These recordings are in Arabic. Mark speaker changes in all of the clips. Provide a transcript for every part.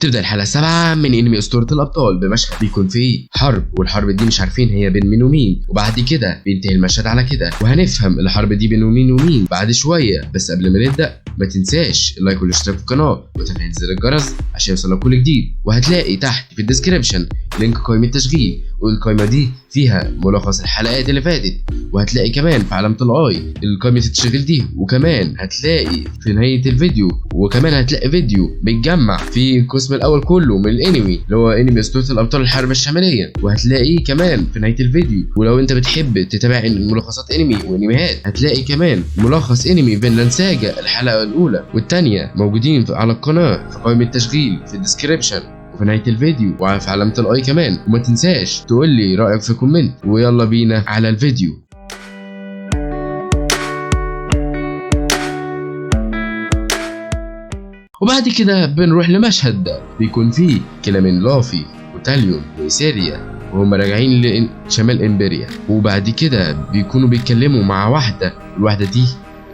Speaker 1: تبدأ الحلقة 7 من انمي اسطورة الابطال بمشهد بيكون فيه حرب، والحرب دي مش عارفين هي بين مين ومين، وبعد كده بينتهي المشهد على كده، وهنفهم الحرب دي بين مين ومين بعد شوية. بس قبل ما نبدأ ما تنساش اللايك والاشتراك في القناة وتفعيل زر الجرس عشان يوصلك كل جديد، وهتلاقي تحت في الديسكريبشن لينك قائمة تشغيل، والقائمة دي فيها ملخص الحلقات اللي فاتت، وهتلاقي كمان في علامة الاي قائمة التشغيل دي، وكمان هتلاقي في نهاية الفيديو، وكمان هتلاقي فيديو بيتجمع في القسم الاول كله من الانمي اللي هو انمي اسطورة الابطال الحرب الشمالية، وهتلاقيه كمان في نهاية الفيديو. ولو انت بتحب تتابع ملخصات انمي وانميات هتلاقي كمان ملخص انمي فينلاند ساجا الحلقة الاولى والثانية موجودين على القناة في قائمة التشغيل في الديسكريبشن في نهاية الفيديو وفي علامة الاي كمان. وما تنساش تقول لي رأيك في كومنت، ويلا بينا على الفيديو. وبعد كده بنروح لمشهد بيكون فيه كلامين لافي وتاليون وإيسيريا وهم راجعين لشمال امبريا، وبعد كده بيكونوا بيتكلموا مع الواحدة دي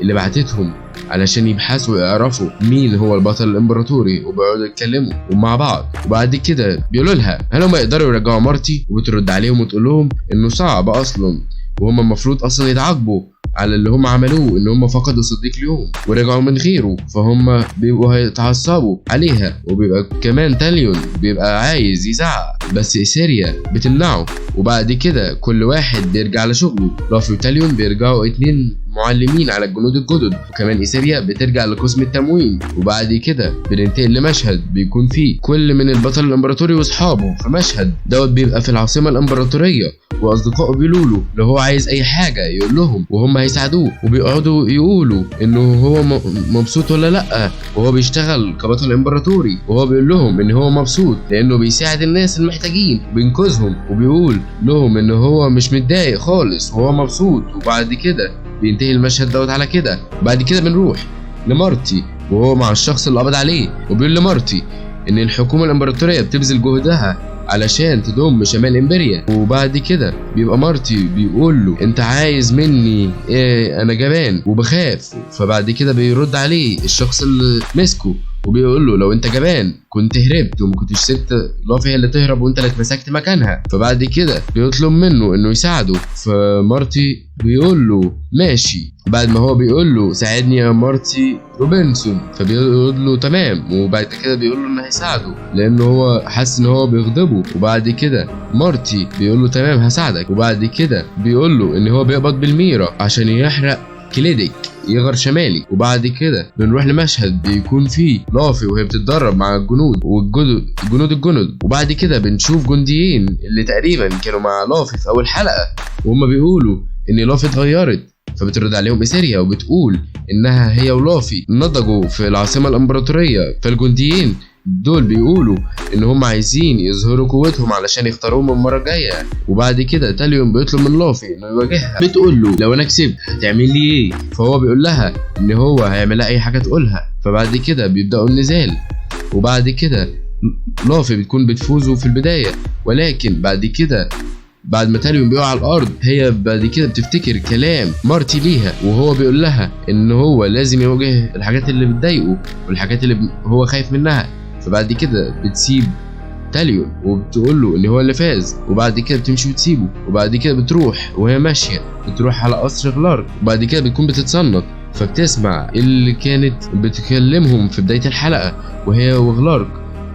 Speaker 1: اللي بعتتهم علشان يبحثوا ويعرفوا مين هو البطل الامبراطوري، وبيقعدوا يتكلموا مع بعض. وبعد كده بيقولوا لها هل هم يقدروا يرجعوا مارتي، وبترد عليهم وتقول لهم انه صعب اصلا، وهم المفروض اصلا يتعاقبوا على اللي هم عملوه، ان هم فقدوا صديق ليهم ورجعوا من غيره، فهم بيبقوا هيتعصبوا عليها. وبيبقى كمان تاليون بيبقى عايز يزعق بس إيسيريا بتمنعه، وبعد كده كل واحد بيرجع لشغله. لافي وتاليون بيرجعوا 2 معلمين على الجنود الجدد، وكمان إيسيريا بترجع لقسم التموين. وبعد كده بننتقل لمشهد بيكون فيه كل من البطل الامبراطوري واصحابه في مشهد دوت بيبقى في العاصمة الامبراطورية، واصدقائه بيقولوا له لو هو عايز اي حاجة يقول لهم وهم هيساعدوه، وبيقعدوا يقولوا انه هو مبسوط ولا لا وهو بيشتغل كبطل امبراطوري، وهو بيقول لهم ان هو مبسوط لانه بيساعد الناس المحتاجين وبينقذهم، وبيقول لهم ان هو مش متضايق خالص وهو مبسوط. وبعد كده بينتهي المشهد دوت على كده. بعد كده بنروح لمارتي وهو مع الشخص اللي قبض عليه، وبيقول لمارتي ان الحكومة الامبراطورية بتبذل جهدها علشان تضم شمال امبريا. وبعد كده بيبقى مارتي بيقول له انت عايز مني ايه؟ انا جبان وبخاف. فبعد كده بيرد عليه الشخص اللي مسكه وبيقول له لو انت جبان كنت هربت وما كنتش سبت لافي هي اللي تهرب وانت اللي اتمسكت مكانها. فبعد كده بيطلب منه انه يساعده، فمارتي بيقول له ماشي. بعد ما هو بيقول له ساعدني يا مارتي روبنسون، فبيقول له تمام. وبعد كده بيقول له انه هيساعده لانه هو حاسس ان هو بيغضبه. وبعد كده مارتي بيقول له تمام هساعدك. وبعد كده بيقول له ان هو بيقبض بالميرا عشان يحرق كليديك يغر شمالي. وبعد كده بنروح لمشهد بيكون فيه لافي وهي بتتدرب مع الجنود الجنود. وبعد كده بنشوف جنديين اللي تقريبا كانوا مع لافي في اول حلقة، وهم بيقولوا ان لافي اتغيرت. فبترد عليهم إيسيريا وبتقول انها هي ولافي نضجوا في العاصمة الامبراطورية. فالجنديين دول بيقولوا ان هم عايزين يظهروا قوتهم علشان يختاروهم المره الجايه. وبعد كده تاليون بيطلب من لافي انه يواجهها، بتقول له لو انا كسبت هتعمل لي ايه؟ فهو بيقول لها ان هو هيعمل لها اي حاجه تقولها. فبعد كده بيبداوا النزال، وبعد كده لافي بتكون بتفوزوا في البدايه، ولكن بعد كده بعد ما تاليون بيقع على الارض هي بعد كده بتفتكر كلام مارتي ليها، وهو بيقول لها ان هو لازم يواجه الحاجات اللي بتضايقه والحاجات اللي هو خايف منها. فبعد كده بتسيب تاليون وبتقول له ان هو اللي فاز، وبعد كده بتمشي وتسيبه. وبعد كده بتروح وهي ماشيه بتروح على قصر غلارك، وبعد كده بتكون بتتصنت فبتسمع اللي كانت بتكلمهم في بدايه الحلقه وهي وغلارك،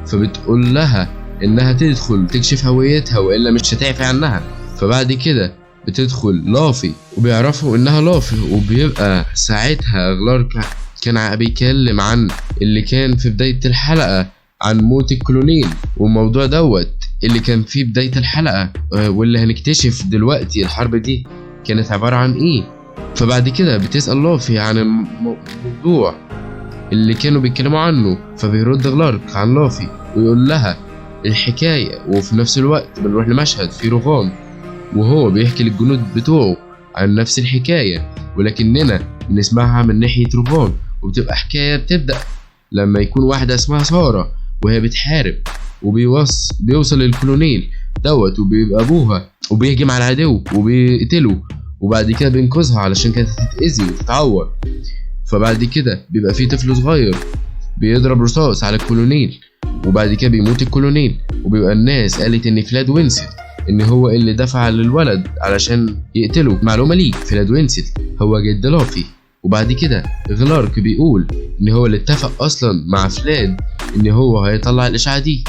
Speaker 1: فبتقول لها انها تدخل تكشف هويتها والا مش هتعفي عنها. فبعد كده بتدخل لافي وبيعرفوا انها لافي، وبيبقى ساعتها غلارك كان بيتكلم عن اللي كان في بداية الحلقة عن موت الكلونين، والموضوع دوت اللي كان في بداية الحلقة، واللي هنكتشف دلوقتي الحرب دي كانت عبارة عن ايه. فبعد كده بتسأل لافي عن الموضوع اللي كانوا بيتكلموا عنه، فبيرد غلارك عن لافي ويقول لها الحكاية. وفي نفس الوقت بنروح لمشهد في روغان وهو بيحكي للجنود بتوعه عن نفس الحكاية، ولكننا بنسمعها من ناحية روغان. وبتبقى حكاية بتبدأ لما يكون واحدة اسمها سارة وهي بتحارب وبيوصل للكولونيل دوت، وبيبقى أبوها وبيهجم على العدو وبيقتله، وبعد كده بينقذها علشان كانت هتتأذي وتتعور. فبعد كده بيبقى في طفل صغير بيضرب رصاص على الكولونيل، وبعد كده بيموت الكولونيل، وبيبقى الناس قالت ان فلاد وينسل ان هو اللي دفع للولد علشان يقتله. معلومه ليك، فلاد وينسل هو جد لافي. وبعد كده غلارك بيقول ان هو اللي اتفق اصلا مع فلاد ان هو هيطلع الاشعه دي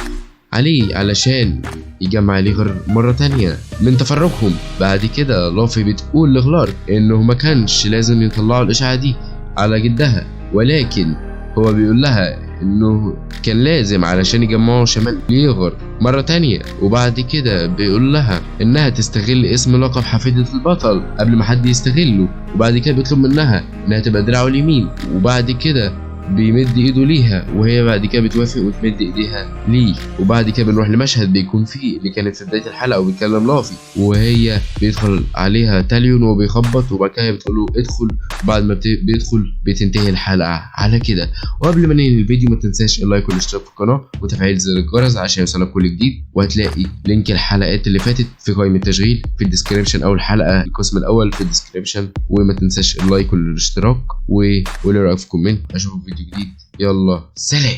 Speaker 1: عليه علشان يجمع ليغر مرة تانية من تفرقهم. بعد كده لافي بتقول لغلارك انه ما كانش لازم يطلعوا الاشعة دي على جدها، ولكن هو بيقول لها انه كان لازم علشان يجمعوا شمال ليغر مرة تانية. وبعد كده بيقول لها انها تستغل اسم لقب حفيدة البطل قبل ما حد يستغله. وبعد كده بيطلب منها انها تبقى دراعه اليمين، وبعد كده بيمد ايده ليها وهي بعد كده بتوافق وتمد ايديها ليه. وبعد كده بنروح لمشهد بيكون فيه اللي كانت في بدايه الحلقه وبيتكلم لافي، وهي بيدخل عليها تاليون وبيخبط، وبعد كده بتقول له ادخل. وبعد ما بيدخل بتنتهي الحلقه على كده. وقبل ما ننهي الفيديو ما تنساش اللايك والاشتراك في القناه وتفعيل زر الجرس عشان يوصلك كل جديد. وهتلاقي لينك الحلقات اللي فاتت في قائمه التشغيل في الديسكريبشن، او الحلقه القسم الاول في الديسكريبشن. وما تنساش اللايك والاشتراك وقول رايك في كومنت. اشوفك في فيديو جديد، يلا سلام.